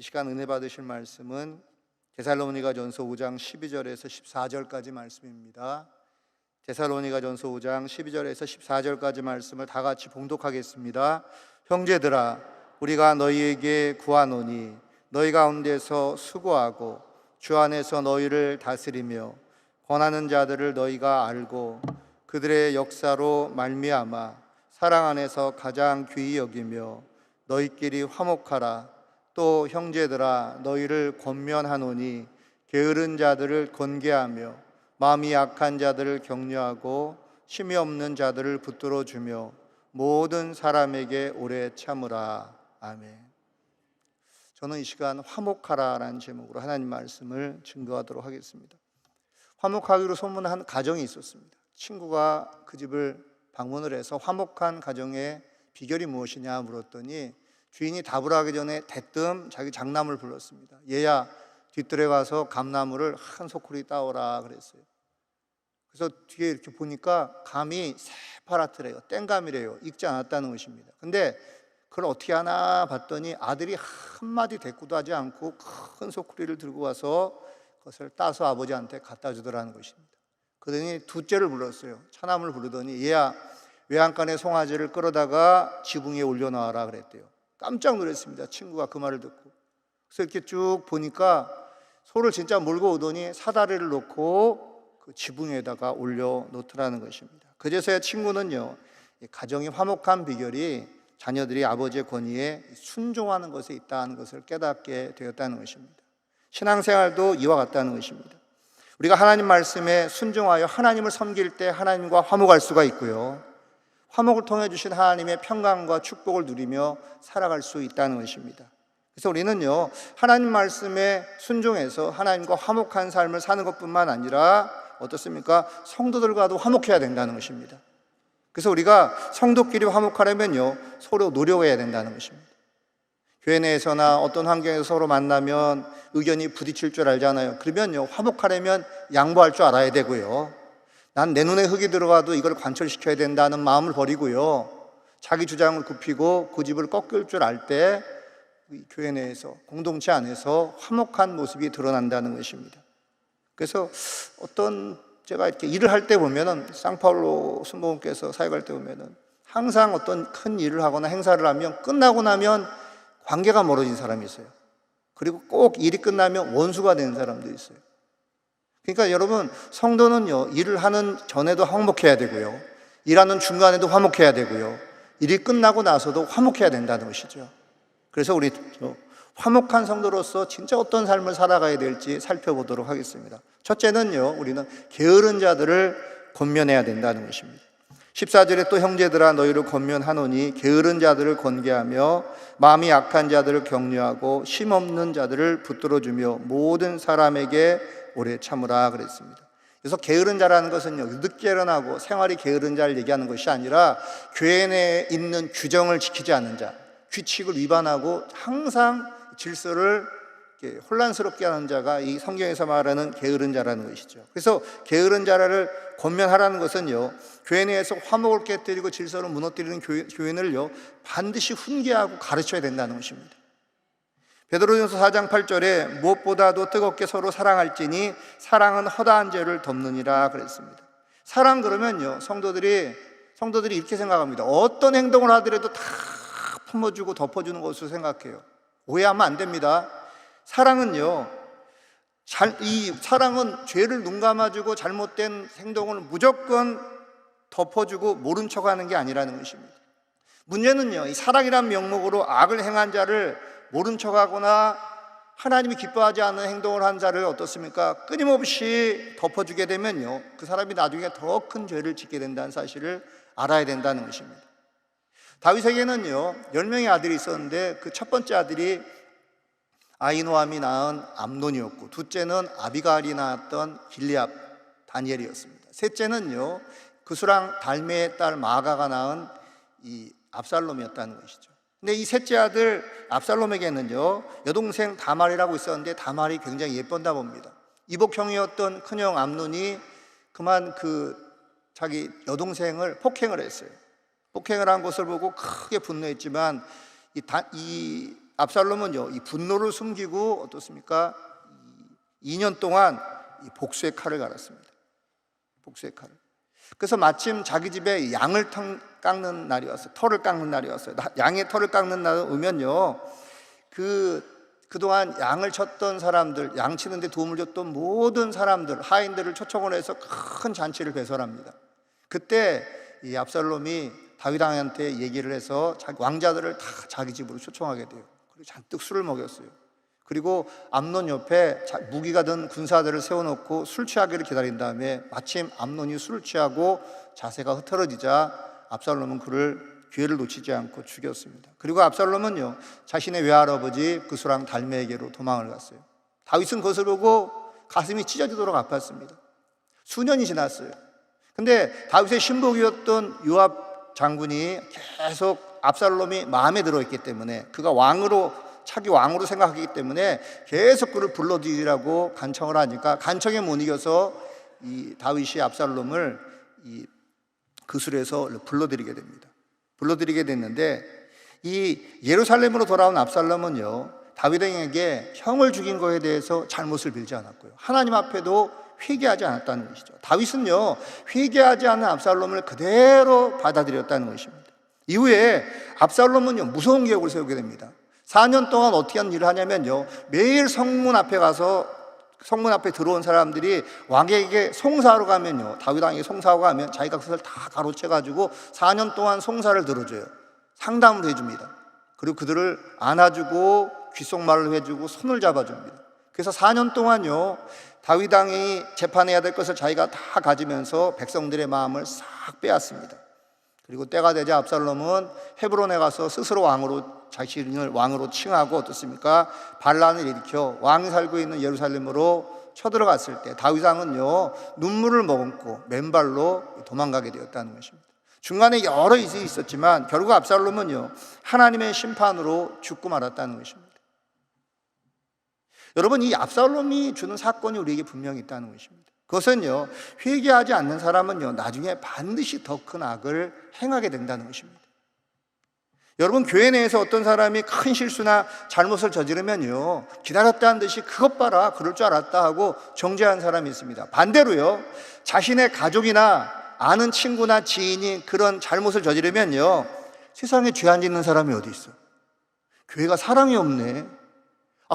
이 시간 은혜 받으실 말씀은 데살로니가전서 5장 12절에서 14절까지 말씀입니다. 데살로니가전서 5장 12절에서 14절까지 말씀을 다 같이 봉독하겠습니다. 형제들아, 우리가 너희에게 구하노니 너희 가운데서 수고하고 주 안에서 너희를 다스리며 권하는 자들을 너희가 알고 그들의 역사로 말미암아 사랑 안에서 가장 귀히 여기며 너희끼리 화목하라. 또 형제들아, 너희를 권면하노니 게으른 자들을 권계하며 마음이 약한 자들을 격려하고 심히 없는 자들을 붙들어 주며 모든 사람에게 오래 참으라. 아멘. 저는 이 시간 화목하라라는 제목으로 하나님 말씀을 증거하도록 하겠습니다. 화목하기로 소문한 가정이 있었습니다. 친구가 그 집을 방문을 해서 화목한 가정의 비결이 무엇이냐 물었더니 주인이 답을 하기 전에 대뜸 자기 장남을 불렀습니다. 얘야, 뒷뜰에 가서 감나무를 한 소쿠리 따오라 그랬어요. 그래서 뒤에 이렇게 보니까 감이 새파랗더래요. 땡감이래요. 익지 않았다는 것입니다. 근데 그걸 어떻게 하나 봤더니 아들이 한마디 대꾸도 하지 않고 큰 소쿠리를 들고 와서 그것을 따서 아버지한테 갖다 주더라는 것입니다. 그러더니 둘째를 불렀어요. 차남을 부르더니 얘야, 외양간에 송아지를 끌어다가 지붕 위에 올려놔라 그랬대요. 깜짝 놀랐습니다. 친구가 그 말을 듣고. 그래서 이렇게 쭉 보니까 소를 진짜 몰고 오더니 사다리를 놓고 그 지붕 위에다가 올려놓더라는 것입니다. 그제서야 친구는요, 가정이 화목한 비결이 자녀들이 아버지의 권위에 순종하는 것에 있다는 것을 깨닫게 되었다는 것입니다. 신앙생활도 이와 같다는 것입니다. 우리가 하나님 말씀에 순종하여 하나님을 섬길 때 하나님과 화목할 수가 있고요, 화목을 통해 주신 하나님의 평강과 축복을 누리며 살아갈 수 있다는 것입니다. 그래서 우리는요, 하나님 말씀에 순종해서 하나님과 화목한 삶을 사는 것뿐만 아니라 어떻습니까? 성도들과도 화목해야 된다는 것입니다. 그래서 우리가 성도끼리 화목하려면요, 서로 노력해야 된다는 것입니다. 교회 내에서나 어떤 환경에서 서로 만나면 의견이 부딪힐 줄 알잖아요. 그러면요, 화목하려면 양보할 줄 알아야 되고요, 난 내 눈에 흙이 들어가도 이걸 관철시켜야 된다는 마음을 버리고요, 자기 주장을 굽히고 고집을 꺾을 줄 알 때 교회 내에서, 공동체 안에서 화목한 모습이 드러난다는 것입니다. 그래서 제가 이렇게 일을 할 때 보면은, 쌍파울로 순복음께서 사역할 때 보면은 항상 어떤 큰 일을 하거나 행사를 하면 끝나고 나면 관계가 멀어진 사람이 있어요. 그리고 꼭 일이 끝나면 원수가 되는 사람도 있어요. 그러니까 여러분, 성도는요, 일을 하는 전에도 화목해야 되고요, 일하는 중간에도 화목해야 되고요, 일이 끝나고 나서도 화목해야 된다는 것이죠. 그래서 우리 화목한 성도로서 진짜 어떤 삶을 살아가야 될지 살펴보도록 하겠습니다. 첫째는요, 우리는 게으른 자들을 권면해야 된다는 것입니다. 14절에 또 형제들아, 너희를 권면하노니 게으른 자들을 권계하며 마음이 약한 자들을 격려하고 쉼없는 자들을 붙들어주며 모든 사람에게 오래 참으라 그랬습니다. 그래서 게으른 자라는 것은요, 늦게 일어나고 생활이 게으른 자를 얘기하는 것이 아니라 교회 내에 있는 규정을 지키지 않는 자, 규칙을 위반하고 항상 질서를 혼란스럽게 하는 자가 이 성경에서 말하는 게으른 자라는 것이죠. 그래서 게으른 자를 권면하라는 것은요, 교회 내에서 화목을 깨뜨리고 질서를 무너뜨리는 교인을요, 반드시 훈계하고 가르쳐야 된다는 것입니다. 베드로전서 4장 8절에 무엇보다도 뜨겁게 서로 사랑할지니 사랑은 허다한 죄를 덮느니라 그랬습니다. 사랑 그러면요, 성도들이 이렇게 생각합니다. 어떤 행동을 하더라도 다 품어주고 덮어주는 것으로 생각해요. 오해하면 안 됩니다. 사랑은요, 사랑은 죄를 눈감아주고 잘못된 행동을 무조건 덮어주고 모른 척하는 게 아니라는 것입니다. 문제는요, 이 사랑이란 명목으로 악을 행한 자를 모른 척하거나 하나님이 기뻐하지 않는 행동을 한 자를 어떻습니까? 끊임없이 덮어주게 되면요, 그 사람이 나중에 더 큰 죄를 짓게 된다는 사실을 알아야 된다는 것입니다. 다윗에게는요, 10명의 아들이 있었는데 그 첫 번째 아들이 아히노암이 낳은 암논이었고, 둘째는 아비가일이 낳았던 길리압 다니엘이었습니다. 셋째는요, 그수랑 달메의 딸 마가가 낳은 이 압살롬이었다는 것이죠. 근데 이 셋째 아들 압살롬에게는요, 여동생 다말이라고 있었는데 다말이 굉장히 예뻤나 봅니다. 이복형이었던 큰형 암논이 그만 자기 여동생을 폭행을 했어요. 폭행을 한 것을 보고 크게 분노했지만 이 압살롬은요, 이 분노를 숨기고 어떻습니까? 2년 동안 이 복수의 칼을 갈았습니다. 복수의 칼을. 그래서 마침 자기 집에 양을 깎는 날이 왔어요. 털을 깎는 날이 왔어요. 양의 털을 깎는 날은 오면요, 그동안 양을 쳤던 사람들, 양 치는데 도움을 줬던 모든 사람들, 하인들을 초청을 해서 큰 잔치를 배설합니다. 그때 이 압살롬이 다윗 왕한테 얘기를 해서 왕자들을 다 자기 집으로 초청하게 돼요. 그리고 잔뜩 술을 먹였어요. 그리고 암논 옆에 무기가 든 군사들을 세워놓고 술 취하기를 기다린 다음에 마침 암논이 술을 취하고 자세가 흐트러지자 압살롬은 그를 기회를 놓치지 않고 죽였습니다. 그리고 압살롬은요, 자신의 외할아버지 그수랑 달메에게로 도망을 갔어요. 다윗은 그것을 보고 가슴이 찢어지도록 아팠습니다. 수년이 지났어요. 근데 다윗의 신복이었던 요압 장군이 계속 압살롬이 마음에 들어있기 때문에, 그가 차기 왕으로 생각하기 때문에 계속 그를 불러들이라고 간청을 하니까 간청에 못 이겨서 이 다윗이 압살롬을 이 그술에서 불러들이게 됩니다. 불러들이게 됐는데, 이 예루살렘으로 돌아온 압살롬은요, 다윗에게 형을 죽인 것에 대해서 잘못을 빌지 않았고요, 하나님 앞에도 회개하지 않았다는 것이죠. 다윗은요, 회개하지 않은 압살롬을 그대로 받아들였다는 것입니다. 이후에 압살롬은요, 무서운 계획을 세우게 됩니다. 4년 동안 어떻게 하는 일을 하냐면요, 매일 성문 앞에 가서 성문 앞에 들어온 사람들이 왕에게 송사하러 가면요, 다윗 왕에게 송사하고 가면 자기가 그것을 다 가로채가지고 4년 동안 송사를 들어줘요. 상담을 해줍니다. 그리고 그들을 안아주고 귓속말을 해주고 손을 잡아줍니다. 그래서 4년 동안요, 다윗 왕이 재판해야 될 것을 자기가 다 가지면서 백성들의 마음을 싹 빼앗습니다. 그리고 때가 되자 압살롬은 헤브론에 가서 스스로 자신을 왕으로 칭하고 어떻습니까? 반란을 일으켜 왕이 살고 있는 예루살렘으로 쳐들어갔을 때 다윗 왕은요, 눈물을 머금고 맨발로 도망가게 되었다는 것입니다. 중간에 여러 일이 있었지만 결국 압살롬은요, 하나님의 심판으로 죽고 말았다는 것입니다. 여러분, 이 압살롬이 주는 사건이 우리에게 분명히 있다는 것입니다. 그것은요, 회개하지 않는 사람은요, 나중에 반드시 더 큰 악을 행하게 된다는 것입니다. 여러분, 교회 내에서 어떤 사람이 큰 실수나 잘못을 저지르면요, 기다렸다는 듯이 그것 봐라, 그럴 줄 알았다 하고 정죄한 사람이 있습니다. 반대로요, 자신의 가족이나 아는 친구나 지인이 그런 잘못을 저지르면요, 세상에 죄 안 짓는 사람이 어디 있어? 교회가 사랑이 없네.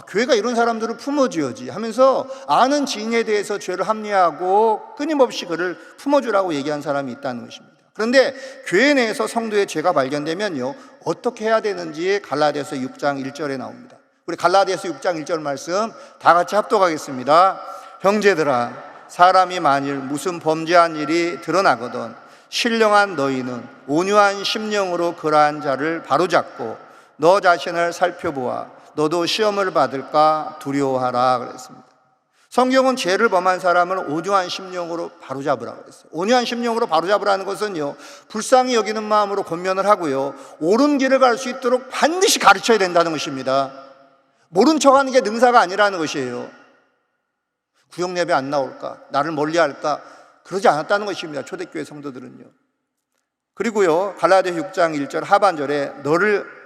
교회가 이런 사람들을 품어줘야지 하면서 아는 지인에 대해서 죄를 합리화하고 끊임없이 그를 품어주라고 얘기한 사람이 있다는 것입니다. 그런데 교회 내에서 성도의 죄가 발견되면요, 어떻게 해야 되는지 갈라디아서 6장 1절에 나옵니다. 우리 갈라디아서 6장 1절 말씀 다 같이 합독하겠습니다. 형제들아, 사람이 만일 무슨 범죄한 일이 드러나거든 신령한 너희는 온유한 심령으로 그러한 자를 바로잡고 너 자신을 살펴보아 너도 시험을 받을까 두려워하라 그랬습니다. 성경은 죄를 범한 사람을 온유한 심령으로 바로잡으라고 그랬어요. 온유한 심령으로 바로잡으라는 것은요, 불쌍히 여기는 마음으로 권면을 하고요, 옳은 길을 갈 수 있도록 반드시 가르쳐야 된다는 것입니다. 모른 척하는 게 능사가 아니라는 것이에요. 구역 예배 안 나올까? 나를 멀리할까? 그러지 않았다는 것입니다. 초대교회 성도들은요. 그리고요, 갈라디아 6장 1절 하반절에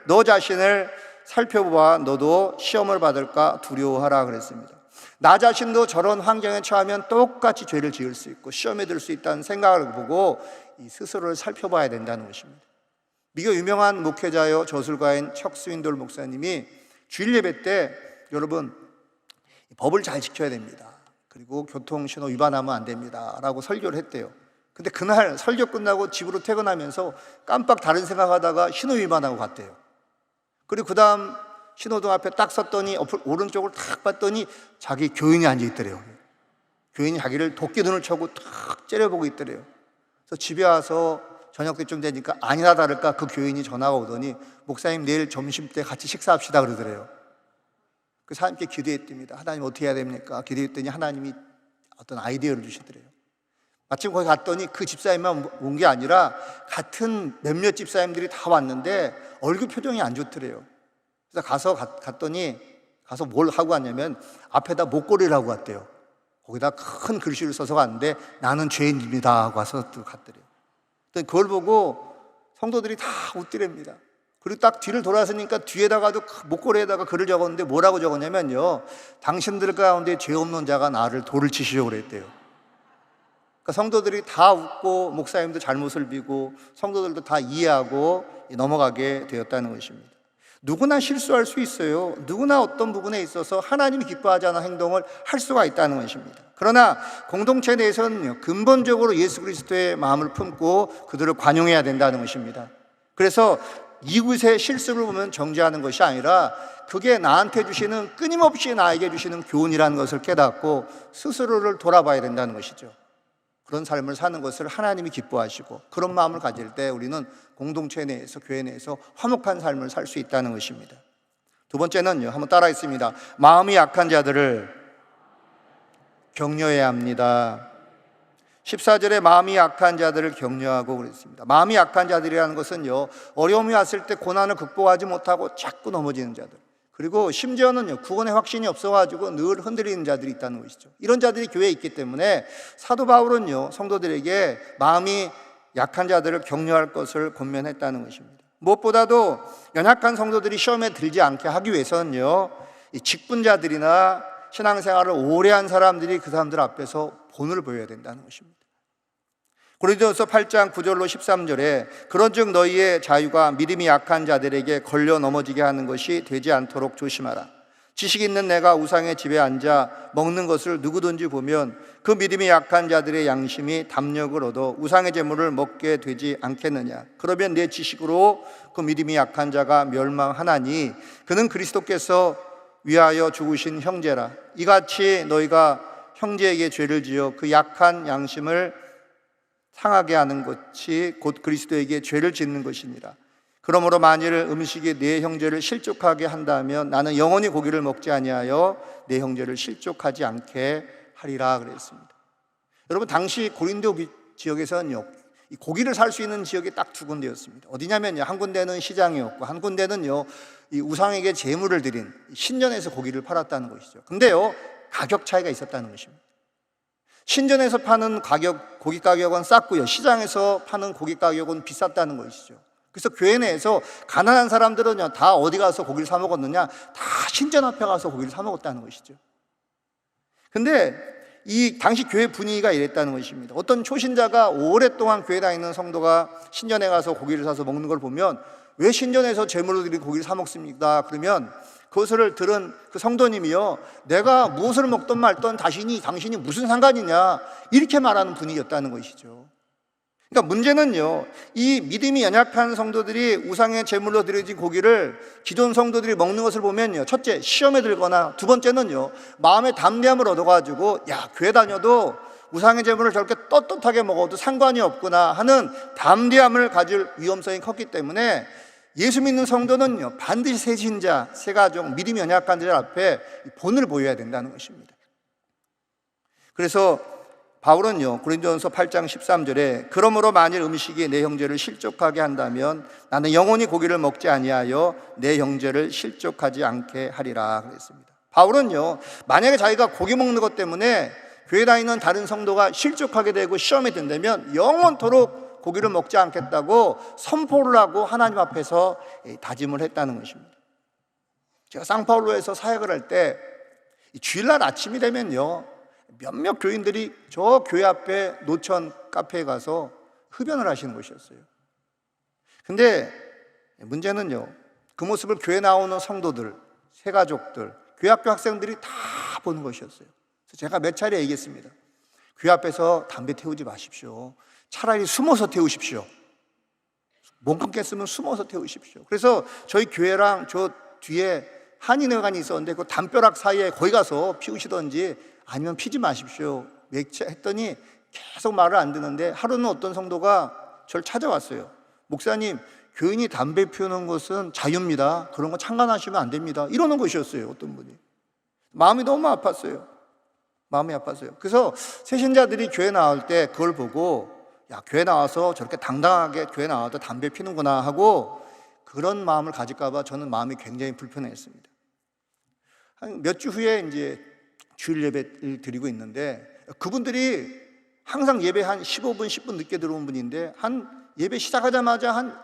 너 자신을 살펴보아 너도 시험을 받을까 두려워하라 그랬습니다. 나 자신도 저런 환경에 처하면 똑같이 죄를 지을 수 있고 시험에 들 수 있다는 생각을 보고 이 스스로를 살펴봐야 된다는 것입니다. 미국 유명한 목회자요 저술가인 척 스윈돌 목사님이 주일 예배 때 여러분 법을 잘 지켜야 됩니다. 그리고 교통신호 위반하면 안 됩니다 라고 설교를 했대요. 근데 그날 설교 끝나고 집으로 퇴근하면서 깜빡 다른 생각하다가 신호 위반하고 갔대요. 그리고 그 다음 신호등 앞에 딱 섰더니 오른쪽을 탁 봤더니 자기 교인이 앉아있더래요. 교인이 자기를 도끼눈을 쳐고 탁 째려보고 있더래요. 그래서 집에 와서 저녁 때쯤 되니까 아니나 다를까 그 교인이 전화가 오더니 목사님 내일 점심때 같이 식사합시다 그러더래요. 그래서 하나님께 기도했답니다. 하나님 어떻게 해야 됩니까? 기도했더니 하나님이 어떤 아이디어를 주시더래요. 마침 거기 갔더니 그 집사님만 온 게 아니라 같은 몇몇 집사님들이 다 왔는데 얼굴 표정이 안 좋더래요. 그래서 갔더니 뭘 하고 왔냐면 앞에다 목걸이를 하고 왔대요. 거기다 큰 글씨를 써서 갔는데 나는 죄인입니다 하고 와서 또 갔더래요. 그걸 보고 성도들이 다 웃더랍니다. 그리고 딱 뒤를 돌아서니까 뒤에다가도 목걸이에다가 글을 적었는데 뭐라고 적었냐면요, 당신들 가운데 죄 없는 자가 나를 돌을 치시려고 그랬대요. 그러니까 성도들이 다 웃고 목사님도 잘못을 비고 성도들도 다 이해하고 넘어가게 되었다는 것입니다. 누구나 실수할 수 있어요. 누구나 어떤 부분에 있어서 하나님이 기뻐하지 않은 행동을 할 수가 있다는 것입니다. 그러나 공동체 내에서는 근본적으로 예수 그리스도의 마음을 품고 그들을 관용해야 된다는 것입니다. 그래서 이웃의 실수를 보면 정죄하는 것이 아니라 그게 나한테 주시는, 끊임없이 나에게 주시는 교훈이라는 것을 깨닫고 스스로를 돌아봐야 된다는 것이죠. 그런 삶을 사는 것을 하나님이 기뻐하시고, 그런 마음을 가질 때 우리는 공동체 내에서, 교회 내에서 화목한 삶을 살 수 있다는 것입니다. 두 번째는요, 한번 따라 했습니다. 마음이 약한 자들을 격려해야 합니다. 14절에 마음이 약한 자들을 격려하고 그랬습니다. 마음이 약한 자들이라는 것은요, 어려움이 왔을 때 고난을 극복하지 못하고 자꾸 넘어지는 자들, 그리고 심지어는요, 구원의 확신이 없어가지고 늘 흔들리는 자들이 있다는 것이죠. 이런 자들이 교회에 있기 때문에 사도 바울은요, 성도들에게 마음이 약한 자들을 격려할 것을 권면했다는 것입니다. 무엇보다도 연약한 성도들이 시험에 들지 않게 하기 위해서는요, 이 직분자들이나 신앙생활을 오래 한 사람들이 그 사람들 앞에서 본을 보여야 된다는 것입니다. 고린도전서 8장 9절로 13절에 그런즉 너희의 자유가 믿음이 약한 자들에게 걸려 넘어지게 하는 것이 되지 않도록 조심하라. 지식 있는 내가 우상의 집에 앉아 먹는 것을 누구든지 보면 그 믿음이 약한 자들의 양심이 담력을 얻어 우상의 제물을 먹게 되지 않겠느냐. 그러면 내 지식으로 그 믿음이 약한 자가 멸망하나니 그는 그리스도께서 위하여 죽으신 형제라. 이같이 너희가 형제에게 죄를 지어 그 약한 양심을 상하게 하는 것이 곧 그리스도에게 죄를 짓는 것이니라. 그러므로 만일 음식이 내 형제를 실족하게 한다면 나는 영원히 고기를 먹지 아니하여 내 형제를 실족하지 않게 하리라 그랬습니다. 여러분, 당시 고린도 지역에서는요, 이 고기를 살 수 있는 지역이 딱 두 군데였습니다. 어디냐면요, 한 군데는 시장이었고 한 군데는요, 이 우상에게 제물을 드린 신전에서 고기를 팔았다는 것이죠. 근데요, 가격 차이가 있었다는 것입니다. 신전에서 파는 고기 가격은 쌌고요, 시장에서 파는 고기 가격은 비쌌다는 것이죠. 그래서 교회 내에서 가난한 사람들은요, 다 어디 가서 고기를 사 먹었느냐? 다 신전 앞에 가서 고기를 사 먹었다는 것이죠. 근데 이 당시 교회 분위기가 이랬다는 것입니다. 어떤 초신자가 오랫동안 교회 다니는 성도가 신전에 가서 고기를 사서 먹는 걸 보면 왜 신전에서 제물로 드린 고기를 사 먹습니까? 그러면 그것을 들은 그 성도님이요, 내가 무엇을 먹던 말던 당신이 무슨 상관이냐, 이렇게 말하는 분위기였다는 것이죠. 그러니까 문제는요, 이 믿음이 연약한 성도들이 우상의 제물로 드려진 고기를 기존 성도들이 먹는 것을 보면요, 첫째, 시험에 들거나, 두 번째는요, 마음의 담대함을 얻어가지고 교회 다녀도 우상의 제물을 저렇게 떳떳하게 먹어도 상관이 없구나 하는 담대함을 가질 위험성이 컸기 때문에 예수 믿는 성도는요, 반드시 새 신자, 새 가족, 믿음이 연약한 자들 앞에 본을 보여야 된다는 것입니다. 그래서 바울은요, 고린도전서 8장 13절에 그러므로 만일 음식이 내 형제를 실족하게 한다면 나는 영원히 고기를 먹지 아니하여 내 형제를 실족하지 않게 하리라 그랬습니다. 바울은요, 만약에 자기가 고기 먹는 것 때문에 교회 다니는 다른 성도가 실족하게 되고 시험에 든다면 영원토록 고기를 먹지 않겠다고 선포를 하고 하나님 앞에서 다짐을 했다는 것입니다. 제가 상파울로에서 사역을 할 때 주일날 아침이 되면요, 몇몇 교인들이 저 교회 앞에 노천 카페에 가서 흡연을 하시는 것이었어요. 근데 문제는요, 그 모습을 교회 나오는 성도들, 새가족들, 교회 학교 학생들이 다 보는 것이었어요. 그래서 제가 몇 차례 얘기했습니다. 교회 앞에서 담배 태우지 마십시오. 차라리 숨어서 태우십시오. 못 끊겠으면 숨어서 태우십시오. 그래서 저희 교회랑 저 뒤에 한인회관이 있었는데 그 담벼락 사이에 거기 가서 피우시던지 아니면 피지 마십시오 했더니 계속 말을 안 듣는데, 하루는 어떤 성도가 저를 찾아왔어요. 목사님, 교인이 담배 피우는 것은 자유입니다. 그런 거 창간하시면 안 됩니다. 이러는 것이었어요. 어떤 분이. 마음이 너무 아팠어요. 마음이 아팠어요. 그래서 새신자들이 교회 나올 때 그걸 보고 교회 나와서 저렇게 당당하게 교회 나와도 담배 피는구나 하고 그런 마음을 가질까 봐 저는 마음이 굉장히 불편했습니다. 한 몇 주 후에 이제 주일 예배를 드리고 있는데 그분들이 항상 예배 한 15분, 10분 늦게 들어온 분인데 한 예배 시작하자마자 한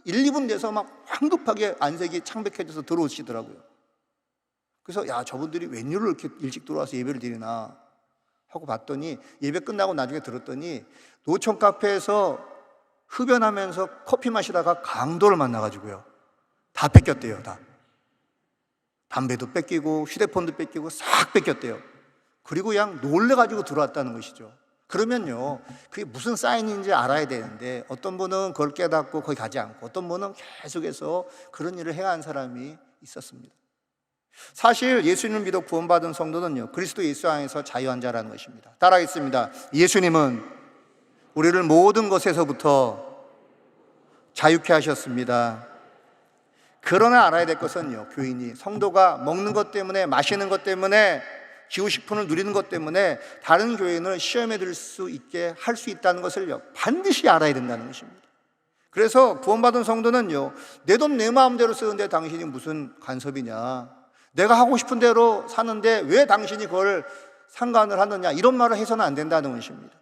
1, 2분 돼서 막 황급하게 안색이 창백해져서 들어오시더라고요. 그래서 야, 저분들이 웬일로 이렇게 일찍 들어와서 예배를 드리나 하고 봤더니, 예배 끝나고 나중에 들었더니 노천 카페에서 흡연하면서 커피 마시다가 강도를 만나가지고요, 다 뺏겼대요. 다 담배도 뺏기고 휴대폰도 뺏기고 싹 뺏겼대요. 그리고 그냥 놀래가지고 들어왔다는 것이죠. 그러면요, 그게 무슨 사인인지 알아야 되는데, 어떤 분은 그걸 깨닫고 거기 가지 않고, 어떤 분은 계속해서 그런 일을 행한 사람이 있었습니다. 사실 예수님을 믿어 구원받은 성도는요, 그리스도 예수 안에서 자유한 자라는 것입니다. 따라하겠습니다. 예수님은 우리를 모든 것에서부터 자유케 하셨습니다. 그러나 알아야 될 것은요, 교인이, 성도가 먹는 것 때문에, 마시는 것 때문에, 기후식품을 누리는 것 때문에 다른 교인을 시험에 들 수 있게 할 수 있다는 것을요, 반드시 알아야 된다는 것입니다. 그래서 구원받은 성도는요, 내 돈 내 마음대로 쓰는데 당신이 무슨 간섭이냐, 내가 하고 싶은 대로 사는데 왜 당신이 그걸 상관을 하느냐, 이런 말을 해서는 안 된다는 것입니다.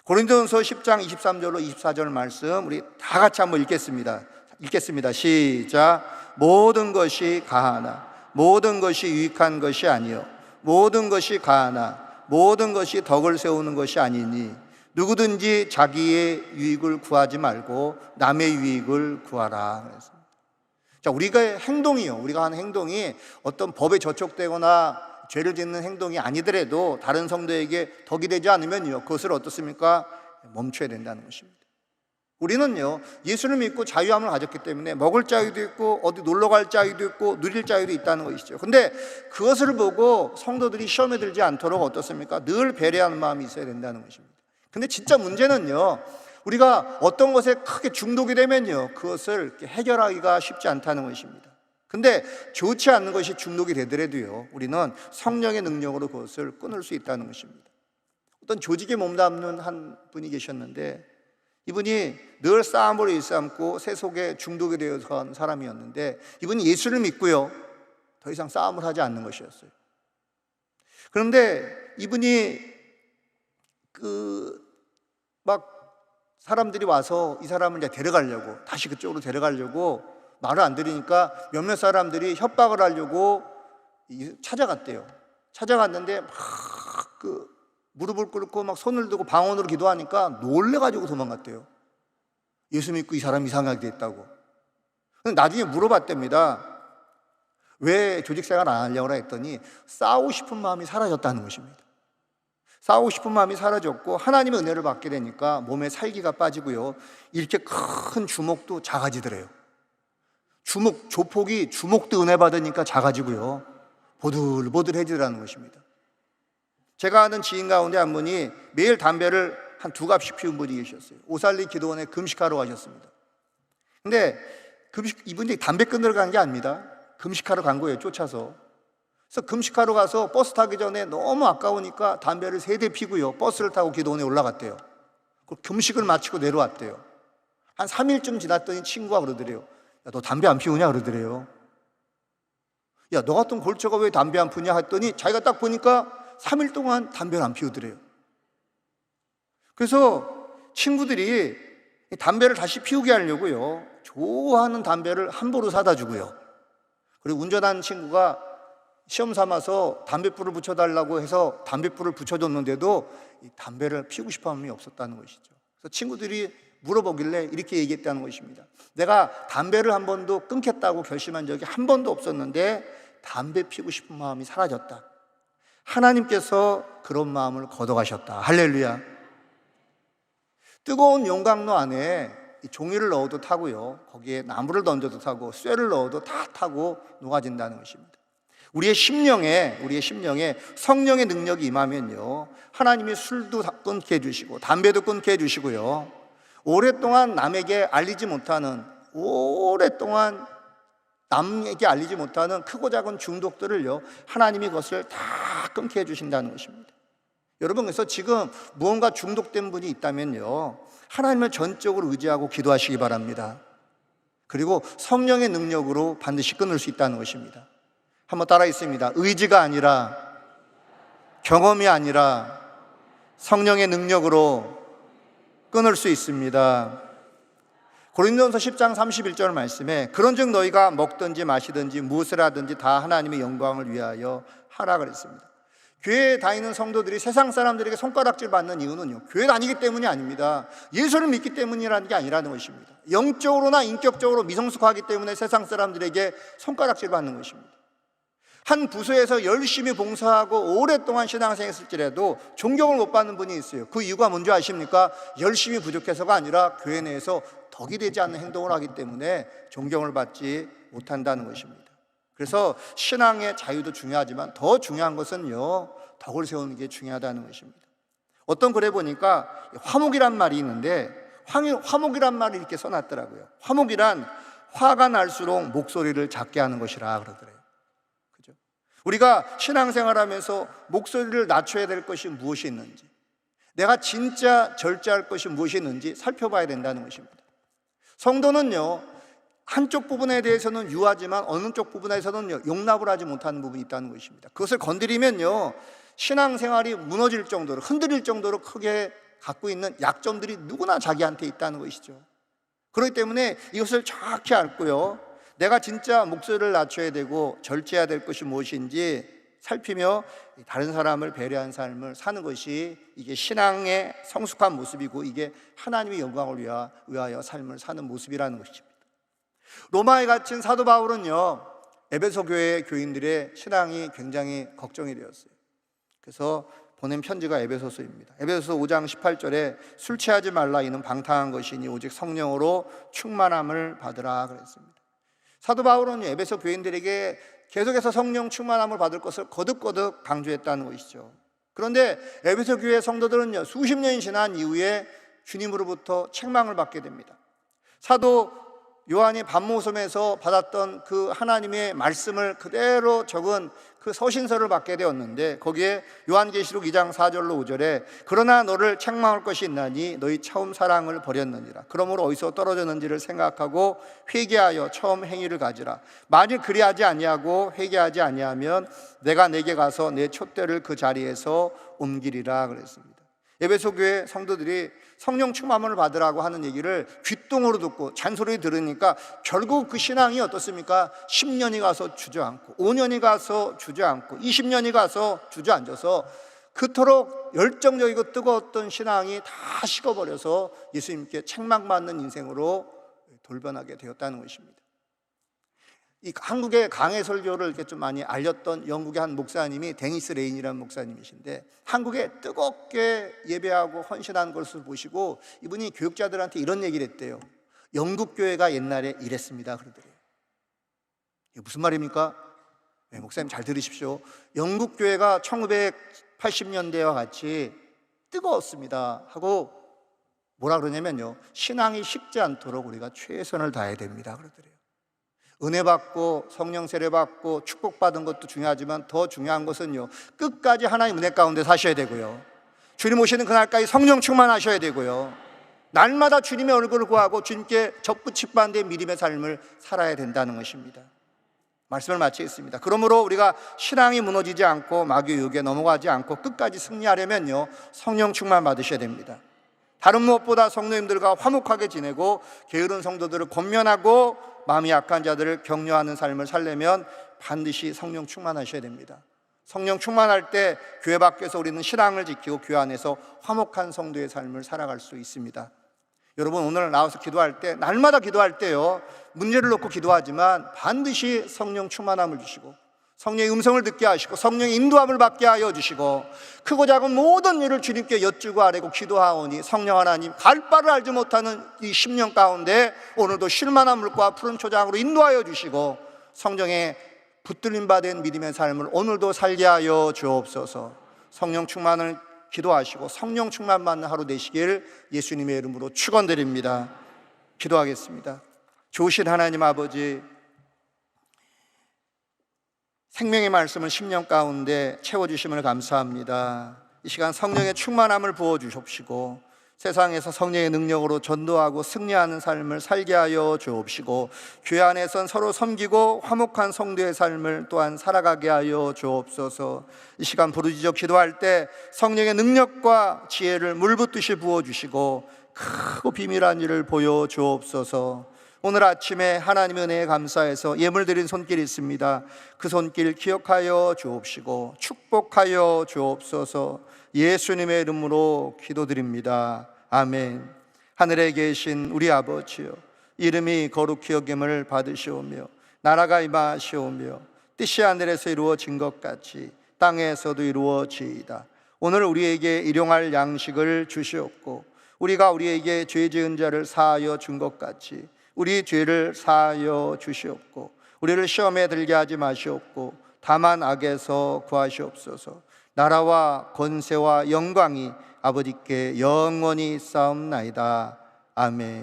고린도전서 10장 23절로 24절 말씀 우리 다 같이 한번 읽겠습니다. 시작. 모든 것이 가하나 모든 것이 유익한 것이 아니요 모든 것이 가하나 모든 것이 덕을 세우는 것이 아니니 누구든지 자기의 유익을 구하지 말고 남의 유익을 구하라. 자, 우리가 하는 행동이 어떤 법에 저촉되거나 죄를 짓는 행동이 아니더라도 다른 성도에게 덕이 되지 않으면요, 그것을 어떻습니까? 멈춰야 된다는 것입니다. 우리는요, 예수를 믿고 자유함을 가졌기 때문에 먹을 자유도 있고 어디 놀러 갈 자유도 있고 누릴 자유도 있다는 것이죠. 근데 그것을 보고 성도들이 시험에 들지 않도록 어떻습니까? 늘 배려하는 마음이 있어야 된다는 것입니다. 근데 진짜 문제는요, 우리가 어떤 것에 크게 중독이 되면요, 그것을 해결하기가 쉽지 않다는 것입니다. 근데 좋지 않는 것이 중독이 되더라도요, 우리는 성령의 능력으로 그것을 끊을 수 있다는 것입니다. 어떤 조직에 몸담는 한 분이 계셨는데, 이분이 늘 싸움으로 일삼고 세속에 중독이 되어서 간 사람이었는데, 이분이 예수를 믿고요, 더 이상 싸움을 하지 않는 것이었어요. 그런데 이분이 막 사람들이 와서 이 사람을 이제 데려가려고, 다시 그쪽으로 데려가려고 말을 안 들으니까 몇몇 사람들이 협박을 하려고 찾아갔대요. 찾아갔는데 막 무릎을 꿇고 막 손을 들고 방언으로 기도하니까 놀래가지고 도망갔대요. 예수 믿고 이 사람 이상하게 됐다고. 나중에 물어봤답니다. 왜 조직생활 안 하려고 했더니 싸우고 싶은 마음이 사라졌다는 것입니다. 싸우고 싶은 마음이 사라졌고 하나님의 은혜를 받게 되니까 몸에 살기가 빠지고요, 이렇게 큰 주먹도 작아지더래요. 조폭이 주먹도 은혜 받으니까 작아지고요, 보들보들해지더라는 것입니다. 제가 아는 지인 가운데 한 분이 매일 담배를 한 2갑씩 피운 분이 계셨어요. 오살리 기도원에 금식하러 가셨습니다. 근데 이분이 담배 끊으러 간 게 아닙니다. 금식하러 간 거예요, 쫓아서. 그래서 금식하러 가서 버스 타기 전에 너무 아까우니까 담배를 3대 피고요, 버스를 타고 기도원에 올라갔대요. 금식을 마치고 내려왔대요. 한 3일쯤 지났더니 친구가 그러더래요. 야, 너 담배 안 피우냐? 그러더래요. 야, 너 같은 골처가 왜 담배 안 피우냐? 했더니 자기가 딱 보니까 3일 동안 담배를 안 피우더래요. 그래서 친구들이 담배를 다시 피우게 하려고요, 좋아하는 담배를 함부로 사다 주고요, 그리고 운전하는 친구가 시험 삼아서 담배불을 붙여달라고 해서 담배불을 붙여줬는데도 이 담배를 피우고 싶은 마음이 없었다는 것이죠. 그래서 친구들이 물어보길래 이렇게 얘기했다는 것입니다. 내가 담배를 한 번도 끊겠다고 결심한 적이 한 번도 없었는데 담배 피우고 싶은 마음이 사라졌다. 하나님께서 그런 마음을 걷어가셨다. 할렐루야. 뜨거운 용광로 안에 종이를 넣어도 타고요, 거기에 나무를 던져도 타고 쇠를 넣어도 다 타고 녹아진다는 것입니다. 우리의 심령에 성령의 능력이 임하면요, 하나님이 술도 끊게 해주시고 담배도 끊게 해주시고요, 오랫동안 남에게 알리지 못하는 크고 작은 중독들을요, 하나님이 그것을 다 끊게 해주신다는 것입니다. 여러분, 그래서 지금 무언가 중독된 분이 있다면요, 하나님을 전적으로 의지하고 기도하시기 바랍니다. 그리고 성령의 능력으로 반드시 끊을 수 있다는 것입니다. 한번 따라 있습니다. 의지가 아니라, 경험이 아니라 성령의 능력으로 끊을 수 있습니다. 고린도전서 10장 31절 말씀에 그런즉 너희가 먹든지 마시든지 무엇을 하든지 다 하나님의 영광을 위하여 하라 그랬습니다. 교회에 다니는 성도들이 세상 사람들에게 손가락질 받는 이유는요, 교회 다니기 때문이 아닙니다. 예수를 믿기 때문이라는 게 아니라는 것입니다. 영적으로나 인격적으로 미성숙하기 때문에 세상 사람들에게 손가락질 받는 것입니다. 한 부서에서 열심히 봉사하고 오랫동안 신앙생활했을지라도 존경을 못 받는 분이 있어요. 그 이유가 뭔지 아십니까? 열심히 부족해서가 아니라 교회 내에서 덕이 되지 않는 행동을 하기 때문에 존경을 받지 못한다는 것입니다. 그래서 신앙의 자유도 중요하지만 더 중요한 것은요, 덕을 세우는 게 중요하다는 것입니다. 어떤 글에 보니까 화목이란 말이 있는데 화목이란 말을 이렇게 써놨더라고요. 화목이란 화가 날수록 목소리를 작게 하는 것이라 그러더래요. 그죠? 우리가 신앙생활하면서 목소리를 낮춰야 될 것이 무엇이 있는지, 내가 진짜 절제할 것이 무엇이 있는지 살펴봐야 된다는 것입니다. 성도는요, 한쪽 부분에 대해서는 유하지만 어느 쪽 부분에서는 용납을 하지 못하는 부분이 있다는 것입니다. 그것을 건드리면요, 신앙생활이 무너질 정도로, 흔들릴 정도로 크게 갖고 있는 약점들이 누구나 자기한테 있다는 것이죠. 그렇기 때문에 이것을 정확히 알고요, 내가 진짜 목소리를 낮춰야 되고 절제해야 될 것이 무엇인지 살피며 다른 사람을 배려한 삶을 사는 것이 이게 신앙의 성숙한 모습이고, 이게 하나님의 영광을 위하여 삶을 사는 모습이라는 것입니다. 로마에 갇힌 사도 바울은요, 에베소 교회의 교인들의 신앙이 굉장히 걱정이 되었어요. 그래서 보낸 편지가 에베소서입니다. 에베소서 5장 18절에 술 취하지 말라, 이는 방탕한 것이니 오직 성령으로 충만함을 받으라 그랬습니다. 사도 바울은 에베소 교인들에게 계속해서 성령 충만함을 받을 것을 거듭거듭 강조했다는 것이죠. 그런데 에베소 교회 성도들은요, 수십 년이 지난 이후에 주님으로부터 책망을 받게 됩니다. 사도 요한이 밤모섬에서 받았던 그 하나님의 말씀을 그대로 적은 그 서신서를 받게 되었는데, 거기에 요한계시록 2장 4절로 5절에 그러나 너를 책망할 것이 있나니 너희 처음 사랑을 버렸느니라. 그러므로 어디서 떨어졌는지를 생각하고 회개하여 처음 행위를 가지라. 만일 그리하지 아니하고 회개하지 아니하면 내가 내게 가서 내 촛대를 그 자리에서 옮기리라 그랬습니다. 에베소 교회 성도들이 성령 충만함을 받으라고 하는 얘기를 귓등으로 듣고 잔소리 들으니까 결국 그 신앙이 어떻습니까? 10년이 가서 주저앉고 5년이 가서 주저앉고 20년이 가서 주저앉아서 그토록 열정적이고 뜨거웠던 신앙이 다 식어버려서 예수님께 책망받는 인생으로 돌변하게 되었다는 것입니다. 이 한국의 강해 설교를 이렇게 좀 많이 알렸던 영국의 한 목사님이 데니스 레인이라는 목사님이신데, 한국에 뜨겁게 예배하고 헌신한 것을 보시고 이분이 교육자들한테 이런 얘기를 했대요. 영국 교회가 옛날에 이랬습니다 그러더래요. 이게 무슨 말입니까? 네, 목사님 잘 들으십시오. 영국 교회가 1980년대와 같이 뜨거웠습니다 하고 뭐라 그러냐면요, 신앙이 식지 않도록 우리가 최선을 다해야 됩니다 그러더래요. 은혜 받고 성령 세례 받고 축복받은 것도 중요하지만 더 중요한 것은요, 끝까지 하나님 은혜 가운데 사셔야 되고요, 주님 오시는 그날까지 성령 충만하셔야 되고요, 날마다 주님의 얼굴을 구하고 주님께 접붙임받는 믿음의 삶을 살아야 된다는 것입니다. 말씀을 마치겠습니다. 그러므로 우리가 신앙이 무너지지 않고 마귀의 유혹에 넘어가지 않고 끝까지 승리하려면요, 성령 충만 받으셔야 됩니다. 다른 무엇보다 성도님들과 화목하게 지내고 게으른 성도들을 권면하고 마음이 약한 자들을 격려하는 삶을 살려면 반드시 성령 충만하셔야 됩니다. 성령 충만할 때 교회 밖에서 우리는 신앙을 지키고 교회 안에서 화목한 성도의 삶을 살아갈 수 있습니다. 여러분, 오늘 나와서 기도할 때, 날마다 기도할 때요, 문제를 놓고 기도하지만 반드시 성령 충만함을 주시고 성령의 음성을 듣게 하시고 성령의 인도함을 받게 하여 주시고 크고 작은 모든 일을 주님께 여쭈고 아뢰고 기도하오니 성령 하나님, 갈 바를 알지 못하는 이 10년 가운데 오늘도 쉴만한 물과 푸른 초장으로 인도하여 주시고 성령의 붙들림 받은 믿음의 삶을 오늘도 살게 하여 주옵소서. 성령 충만을 기도하시고 성령 충만 받는 하루 되시길 예수님의 이름으로 축원드립니다. 기도하겠습니다. 좋으신 하나님 아버지, 생명의 말씀을 10년 가운데 채워주심을 감사합니다. 이 시간 성령의 충만함을 부어주십시고 세상에서 성령의 능력으로 전도하고 승리하는 삶을 살게 하여 주옵시고 교회 안에선 서로 섬기고 화목한 성도의 삶을 또한 살아가게 하여 주옵소서. 이 시간 부르짖어 기도할 때 성령의 능력과 지혜를 물붓듯이 부어주시고 크고 비밀한 일을 보여 주옵소서. 오늘 아침에 하나님의 은혜에 감사해서 예물 드린 손길이 있습니다. 그 손길 기억하여 주옵시고 축복하여 주옵소서. 예수님의 이름으로 기도드립니다. 아멘. 하늘에 계신 우리 아버지여, 이름이 거룩히 여김을 받으시오며 나라가 임하시오며 뜻이 하늘에서 이루어진 것 같이 땅에서도 이루어지이다. 오늘 우리에게 일용할 양식을 주시옵고 우리가 우리에게 죄 지은 자를 사하여 준 것 같이 우리 죄를 사하여 주시옵고 우리를 시험에 들게 하지 마시옵고 다만 악에서 구하시옵소서. 나라와 권세와 영광이 아버지께 영원히 쌓옵나이다. 아멘.